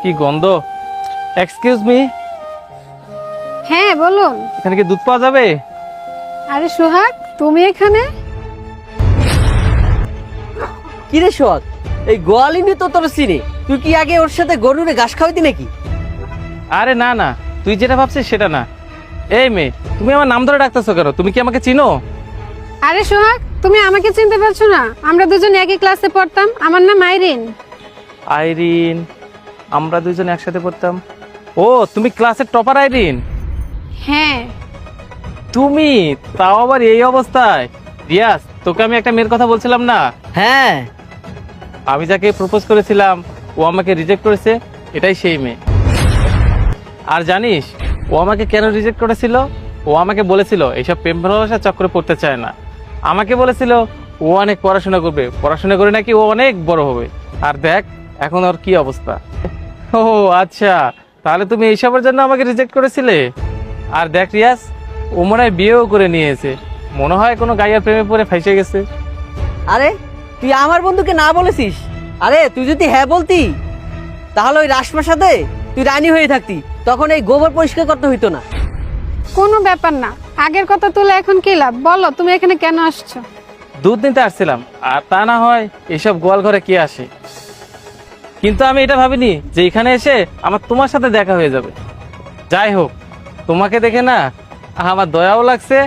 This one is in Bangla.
কি গন্ধ। এক্সকিউজ মি, হ্যাঁ বলুন। এখানে কি দুধ পাওয়া যাবে? আরে সোহাগ, তুমি এখানে? কিরে সোহাগ, এই গোয়ালিনী তো তোর চিনি, তুই কি আগে ওর সাথে গরুরে ঘাস খাওয়াইতি নাকি? আরে না না, তুই যেটা ভাবছিস সেটা না। এই মেয়ে, তুমি আমার নাম ধরে ডাকতেছো কেন? তুমি কি আমাকে চিনো? আরে সোহাগ, তুমি আমাকে চিনতে পারছো না? আমরা দুজন একই ক্লাসে পড়তাম। আমার নাম আইরিন। আইরিন? আমরা দুজন একসাথে পড়তাম। ও, তুমি ক্লাসের টপার আইরিন? হ্যাঁ। তুমি তাও আবার এই অবস্থায়? রিয়াজ, তোকে আমি একটা মেয়ের কথা বলছিলাম না? হ্যাঁ। আমি যাকে প্রপোজ করেছিলাম ও আমাকে রিজেক্ট করেছে, এটাই সেই মেয়ে। আর জানিস ও আমাকে কেন রিজেক্ট করেছিল? ও আমাকে বলেছিল এইসব প্রেম ভালোবাসার চক্করে পড়তে চায় না। আমাকে বলেছিল ও অনেক পড়াশোনা করবে, পড়াশোনা করে নাকি ও অনেক বড় হবে। আর দেখ এখন ওর কি অবস্থা। ও আচ্ছা, তাহলে তুমি এইসবের জন্য আমাকে রিজেক্ট করেছিলে? আর দেখ রিয়াজ, ও মনে হয় বিয়েও করে নিয়েছে। মনে হয় কোনো গাইয়ার প্রেমে পড়ে ফাইসে গেছে। আরে তুই আমার বন্ধুকে না বলেছিস? আরে তুই যদি হ্যাঁ বলতি তাহলে ওই রাজপ্রাসাদে তুই রানী হয়ে থাকতি, তখন এই গোবর পরিষ্কার করতে হইতো না। কোনো ব্যাপার না, আগের কথা তুলে এখন কি লাভ? বলো তুমি এখানে কেন আসছো? দুধ নিতে আসছিলাম, আর তা না হয় এইসব গোয়াল ঘরে কে আসে। কিন্তু আমি এটা ভাবিনি যে এখানে এসে আমার তোমার সাথে দেখা হয়ে যাবে। যাই হোক, তোমাকে দেখে না আমার দয়াও লাগছে,